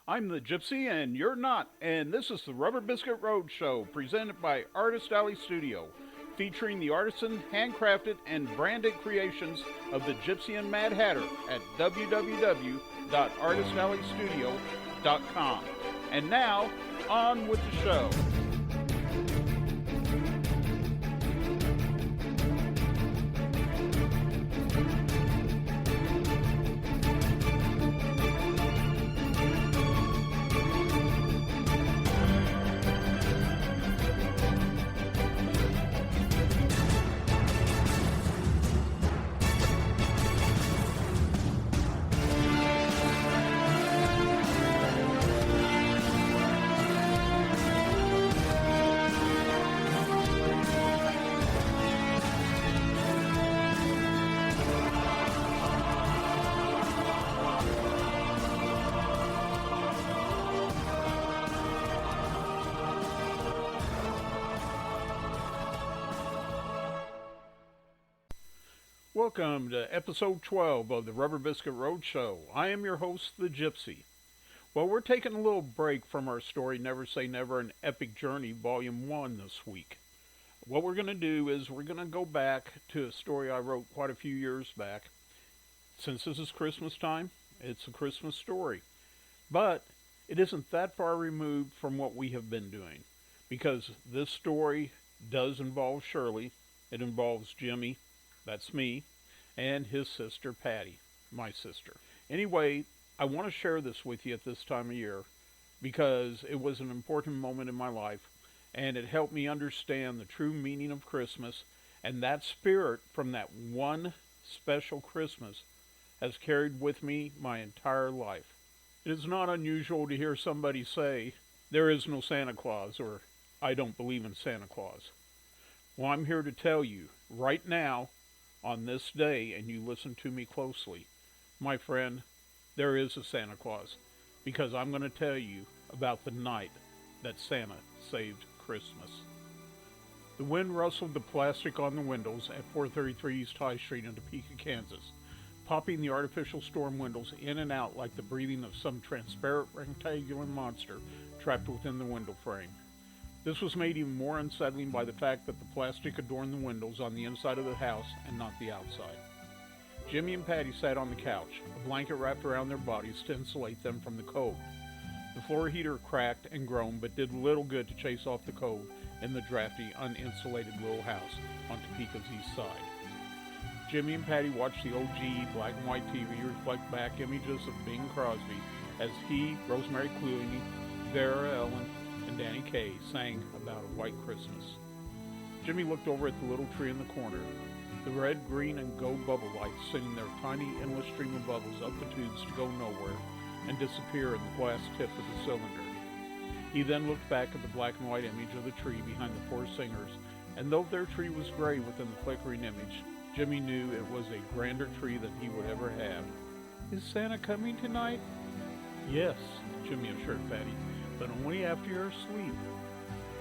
I'm the Gypsy and you're not, and this is the Rubber Biscuit Road Show presented by Artist Alley Studio, featuring the artisan, handcrafted, and branded creations of the Gypsy and Mad Hatter at www.artistalleystudio.com. And now, on with the show. Welcome to episode 12 of the Rubber Biscuit Road Show. I am your host, the Gypsy. Well, we're taking a little break from our story, Never Say Never, an Epic Journey, Volume 1 this week. What we're going to do is we're going to go back to a story I wrote quite a few years back. Since this is Christmas time, it's a Christmas story. But it isn't that far removed from what we have been doing, because this story does involve Shirley. It involves Jimmy, that's me, and his sister Patty, my sister. Anyway, I want to share this with you at this time of year because it was an important moment in my life and it helped me understand the true meaning of Christmas, and that spirit from that one special Christmas has carried with me my entire life. It is not unusual to hear somebody say, "There is no Santa Claus," or "I don't believe in Santa Claus." Well, I'm here to tell you right now, on this day, and you listen to me closely, my friend, there is a Santa Claus, because I'm going to tell you about the night that Santa saved Christmas. The wind rustled the plastic on the windows at 433 East High Street in Topeka, Kansas, popping the artificial storm windows in and out like the breathing of some transparent rectangular monster trapped within the window frame. This was made even more unsettling by the fact that the plastic adorned the windows on the inside of the house and not the outside. Jimmy and Patty sat on the couch, a blanket wrapped around their bodies to insulate them from the cold. The floor heater cracked and groaned, but did little good to chase off the cold in the drafty, uninsulated little house on Topeka's east side. Jimmy and Patty watched the old GE black and white TV reflect back images of Bing Crosby as he, Rosemary Clooney, Vera Ellen, and Danny Kaye sang About a White Christmas. Jimmy looked over at the little tree in the corner, the red, green, and gold bubble lights sending their tiny, endless stream of bubbles up the tubes to go nowhere and disappear in the glass tip of the cylinder. He then looked back at the black and white image of the tree behind the four singers, and though their tree was gray within the flickering image, Jimmy knew it was a grander tree than he would ever have. "Is Santa coming tonight?" "Yes," Jimmy assured Patty, "but only after you're asleep."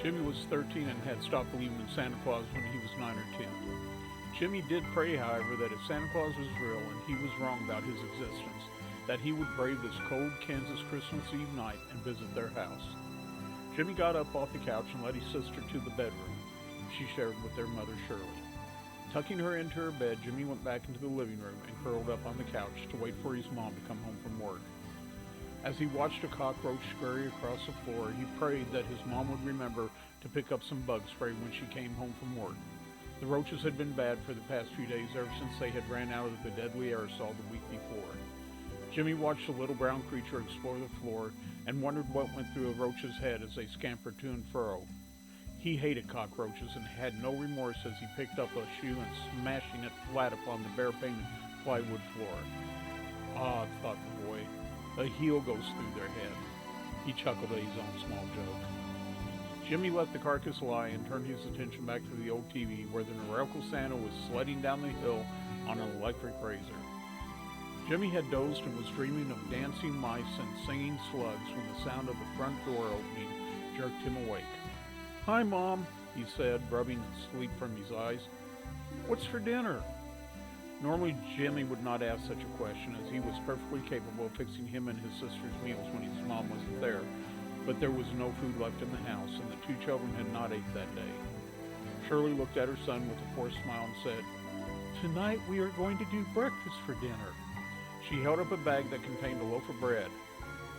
Jimmy was 13 and had stopped believing in Santa Claus when he was 9 or 10. Jimmy did pray, however, that if Santa Claus was real and he was wrong about his existence, that he would brave this cold Kansas Christmas Eve night and visit their house. Jimmy got up off the couch and led his sister to the bedroom she shared with their mother, Shirley. Tucking her into her bed, Jimmy went back into the living room and curled up on the couch to wait for his mom to come home from work. As he watched a cockroach scurry across the floor, he prayed that his mom would remember to pick up some bug spray when she came home from work. The roaches had been bad for the past few days ever since they had ran out of the deadly aerosol the week before. Jimmy watched the little brown creature explore the floor and wondered what went through a roach's head as they scampered to and fro. He hated cockroaches and had no remorse as he picked up a shoe and smashing it flat upon the bare-painted plywood floor. "Ah," thought the boy, "a heel goes through their head." He chuckled at his own small joke. Jimmy let the carcass lie and turned his attention back to the old TV where the Norelco Santa was sledding down the hill on an electric razor. Jimmy had dozed and was dreaming of dancing mice and singing slugs when the sound of the front door opening jerked him awake. "Hi, Mom," he said, rubbing sleep from his eyes. "What's for dinner?" Normally, Jimmy would not ask such a question, as he was perfectly capable of fixing him and his sister's meals when his mom wasn't there, but there was no food left in the house, and the two children had not ate that day. Shirley looked at her son with a forced smile and said, "Tonight we are going to do breakfast for dinner." She held up a bag that contained a loaf of bread,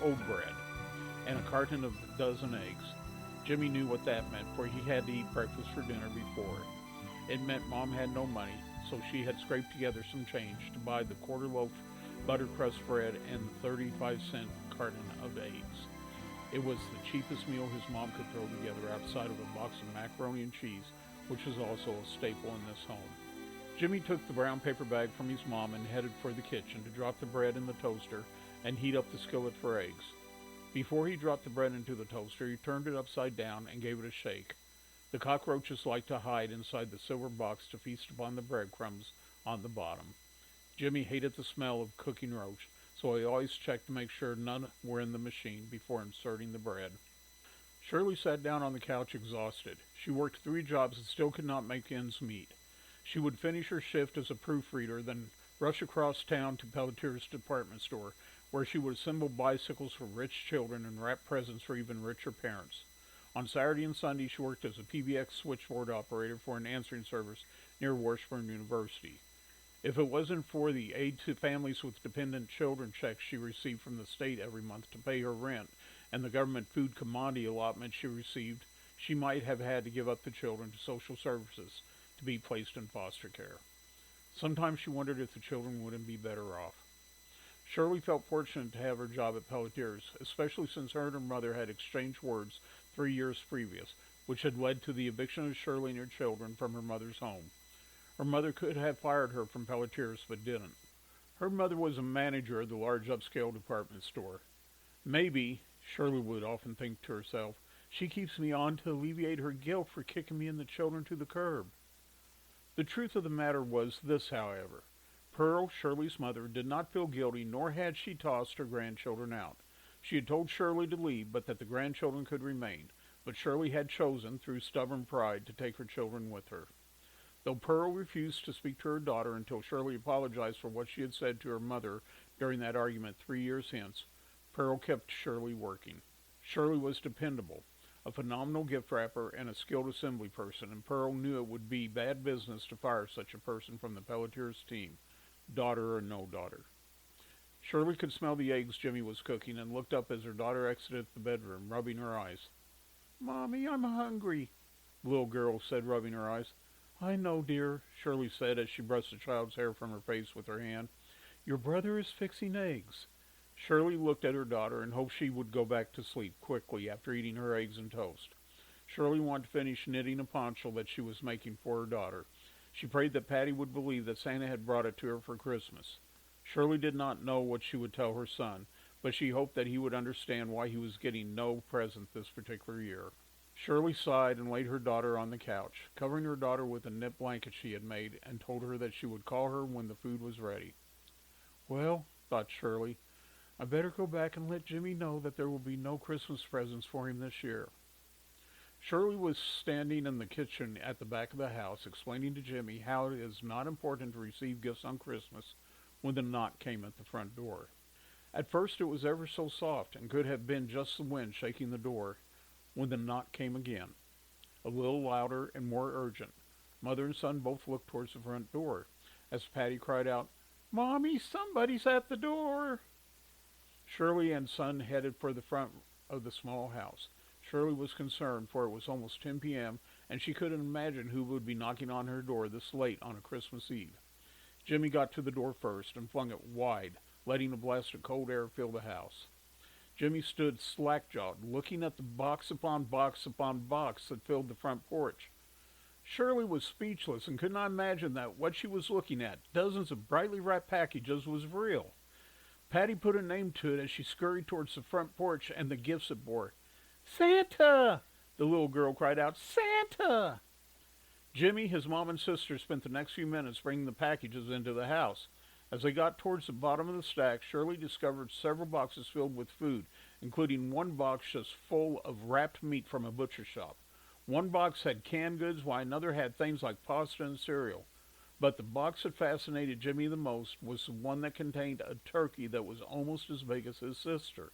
old bread, and a carton of a dozen eggs. Jimmy knew what that meant, for he had to eat breakfast for dinner before. It meant Mom had no money, so she had scraped together some change to buy the quarter loaf buttercrust bread and the 35-cent carton of eggs. It was the cheapest meal his mom could throw together outside of a box of macaroni and cheese, which was also a staple in this home. Jimmy took the brown paper bag from his mom and headed for the kitchen to drop the bread in the toaster and heat up the skillet for eggs. Before he dropped the bread into the toaster, he turned it upside down and gave it a shake. The cockroaches liked to hide inside the silver box to feast upon the breadcrumbs on the bottom. Jimmy hated the smell of cooking roach, so he always checked to make sure none were in the machine before inserting the bread. Shirley sat down on the couch exhausted. She worked 3 jobs and still could not make ends meet. She would finish her shift as a proofreader, then rush across town to Pelletier's department store, where she would assemble bicycles for rich children and wrap presents for even richer parents. On Saturday and Sunday, she worked as a PBX switchboard operator for an answering service near Washburn University. If it wasn't for the aid to families with dependent children checks she received from the state every month to pay her rent and the government food commodity allotment she received, she might have had to give up the children to social services to be placed in foster care. Sometimes she wondered if the children wouldn't be better off. Shirley felt fortunate to have her job at Pelletier's, especially since her and her mother had exchanged words 3 years previous, which had led to the eviction of Shirley and her children from her mother's home. Her mother could have fired her from Pelletier's, but didn't. Her mother was a manager of the large upscale department store. Maybe, Shirley would often think to herself, she keeps me on to alleviate her guilt for kicking me and the children to the curb. The truth of the matter was this, however. Pearl, Shirley's mother, did not feel guilty, nor had she tossed her grandchildren out. She had told Shirley to leave, but that the grandchildren could remain. But Shirley had chosen, through stubborn pride, to take her children with her. Though Pearl refused to speak to her daughter until Shirley apologized for what she had said to her mother during that argument 3 years hence, Pearl kept Shirley working. Shirley was dependable, a phenomenal gift wrapper and a skilled assembly person, and Pearl knew it would be bad business to fire such a person from the Pelletier's team, daughter or no daughter. Shirley could smell the eggs Jimmy was cooking and looked up as her daughter exited the bedroom, rubbing her eyes. "Mommy, I'm hungry," the little girl said, rubbing her eyes. "I know, dear," Shirley said as she brushed the child's hair from her face with her hand. "Your brother is fixing eggs." Shirley looked at her daughter and hoped she would go back to sleep quickly after eating her eggs and toast. Shirley wanted to finish knitting a poncho that she was making for her daughter. She prayed that Patty would believe that Santa had brought it to her for Christmas. Shirley did not know what she would tell her son, but she hoped that he would understand why he was getting no present this particular year. Shirley sighed and laid her daughter on the couch, covering her daughter with a knit blanket she had made, and told her that she would call her when the food was ready. "Well," thought Shirley, "I better go back and let Jimmy know that there will be no Christmas presents for him this year." Shirley was standing in the kitchen at the back of the house, explaining to Jimmy how it is not important to receive gifts on Christmas when the knock came at the front door. At first it was ever so soft and could have been just the wind shaking the door when the knock came again, a little louder and more urgent. Mother and son both looked towards the front door as Patty cried out, "Mommy, somebody's at the door." Shirley and son headed for the front of the small house. Shirley was concerned, for it was almost 10 p.m., and she couldn't imagine who would be knocking on her door this late on a Christmas Eve. Jimmy got to the door first and flung it wide, letting a blast of cold air fill the house. Jimmy stood slack-jawed, looking at the box upon box upon box that filled the front porch. Shirley was speechless and could not imagine that what she was looking at, dozens of brightly wrapped packages, was real. Patty put a name to it as she scurried towards the front porch and the gifts it bore. "Santa!" the little girl cried out. "Santa!" Jimmy, his mom, and sister spent the next few minutes bringing the packages into the house. As they got towards the bottom of the stack, Shirley discovered several boxes filled with food, including one box just full of wrapped meat from a butcher shop. One box had canned goods, while another had things like pasta and cereal. But the box that fascinated Jimmy the most was the one that contained a turkey that was almost as big as his sister.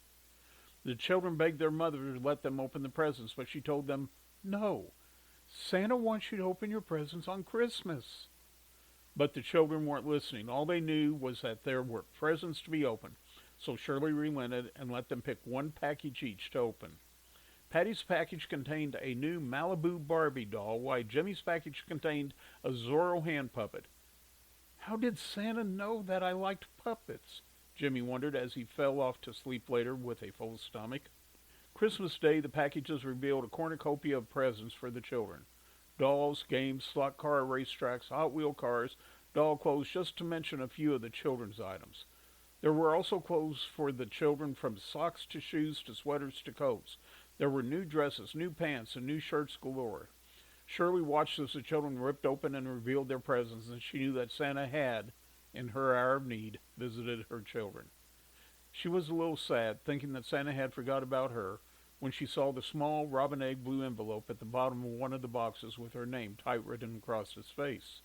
The children begged their mother to let them open the presents, but she told them, "No, Santa wants you to open your presents on Christmas." But the children weren't listening. All they knew was that there were presents to be opened. So Shirley relented and let them pick one package each to open. Patty's package contained a new Malibu Barbie doll, while Jimmy's package contained a Zorro hand puppet. How did Santa know that I liked puppets? Jimmy wondered as he fell off to sleep later with a full stomach. Christmas Day, the packages revealed a cornucopia of presents for the children. Dolls, games, slot car racetracks, Hot Wheel cars, doll clothes, just to mention a few of the children's items. There were also clothes for the children, from socks to shoes to sweaters to coats. There were new dresses, new pants, and new shirts galore. Shirley watched as the children ripped open and revealed their presents, and she knew that Santa had, in her hour of need, visited her children. She was a little sad, thinking that Santa had forgot about her, when she saw the small robin egg blue envelope at the bottom of one of the boxes with her name typewritten across its face.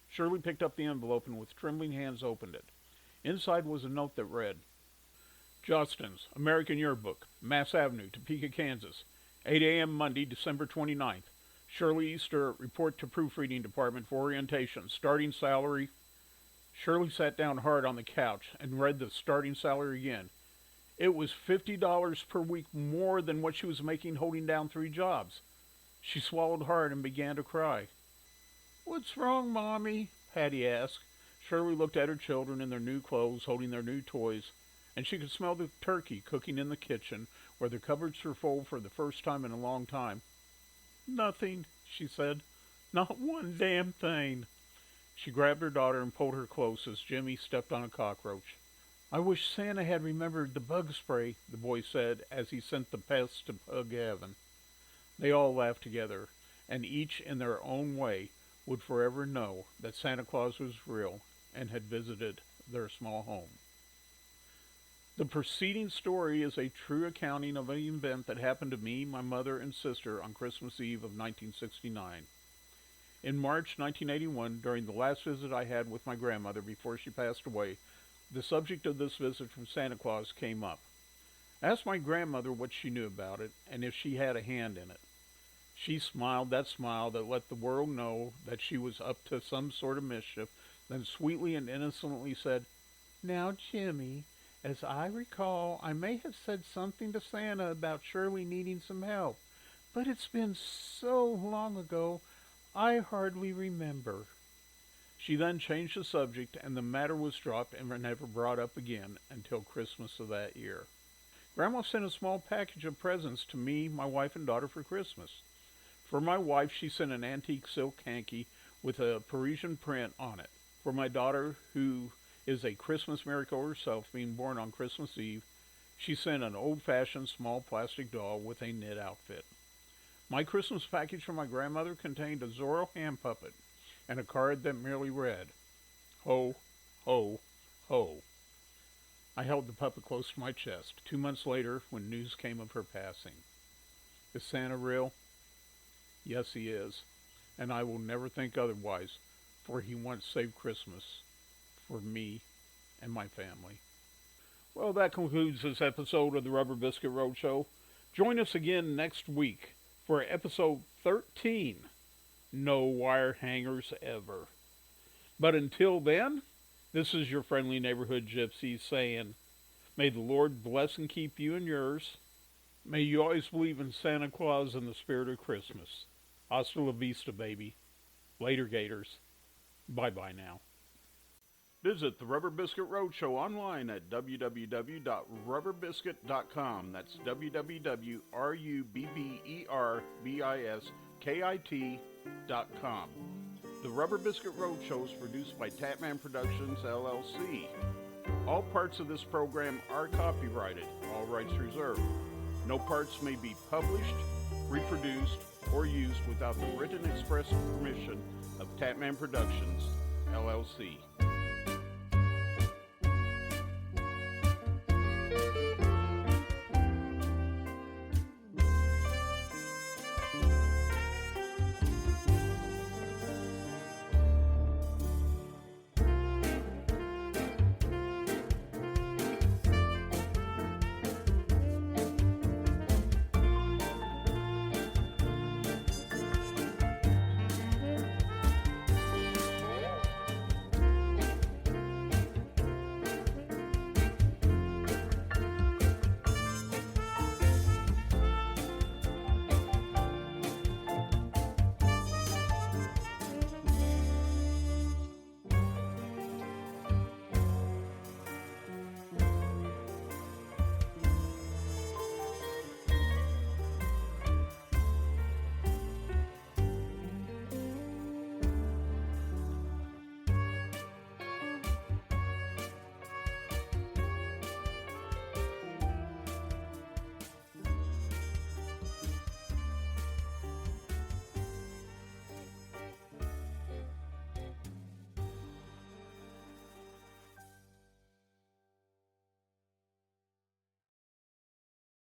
Shirley picked up the envelope and with trembling hands opened it. Inside was a note that read, "Justin's American Yearbook, Mass Avenue, Topeka, Kansas, 8 a.m. Monday, December 29th. Shirley Easter, report to proofreading department for orientation. Starting salary." Shirley sat down hard on the couch and read the starting salary again. It was $50 per week more than what she was making holding down 3 jobs. She swallowed hard and began to cry. "What's wrong, Mommy?" Patty asked. Shirley looked at her children in their new clothes, holding their new toys, and she could smell the turkey cooking in the kitchen, where the cupboards were full for the first time in a long time. "Nothing," she said. "Not one damn thing." She grabbed her daughter and pulled her close as Jimmy stepped on a cockroach. "I wish Santa had remembered the bug spray," the boy said as he sent the pests to bug heaven. They all laughed together, and each in their own way would forever know that Santa Claus was real and had visited their small home. The preceding story is a true accounting of an event that happened to me, my mother, and sister on Christmas Eve of 1969. In March 1981, during the last visit I had with my grandmother before she passed away, the subject of this visit from Santa Claus came up. I asked my grandmother what she knew about it and if she had a hand in it. She smiled that smile that let the world know that she was up to some sort of mischief, then sweetly and innocently said, "Now, Jimmy, as I recall, I may have said something to Santa about Shirley needing some help, but it's been so long ago, I hardly remember." She then changed the subject, and the matter was dropped and never brought up again until Christmas of that year. Grandma sent a small package of presents to me, my wife, and daughter for Christmas. For my wife, she sent an antique silk hanky with a Parisian print on it. For my daughter, who is a Christmas miracle herself, being born on Christmas Eve, she sent an old-fashioned small plastic doll with a knit outfit. My Christmas package from my grandmother contained a Zorro hand puppet and a card that merely read, "Ho, ho, ho." I held the puppet close to my chest 2 months later when news came of her passing. Is Santa real? Yes, he is, and I will never think otherwise, for he once saved Christmas for me and my family. Well, that concludes this episode of the Rubber Biscuit Roadshow. Join us again next week for episode 13, No Wire Hangers Ever. But until then, this is your friendly neighborhood gypsy saying, may the Lord bless and keep you and yours. May you always believe in Santa Claus and the spirit of Christmas. Hasta la vista, baby. Later, Gators. Bye-bye now. Visit the Rubber Biscuit Roadshow online at www.rubberbiscuit.com. That's www.rubberbiskit.com. The Rubber Biscuit Roadshow is produced by Tatman Productions, LLC. All parts of this program are copyrighted, all rights reserved. No parts may be published, reproduced, or used without the written express permission of Tatman Productions, LLC.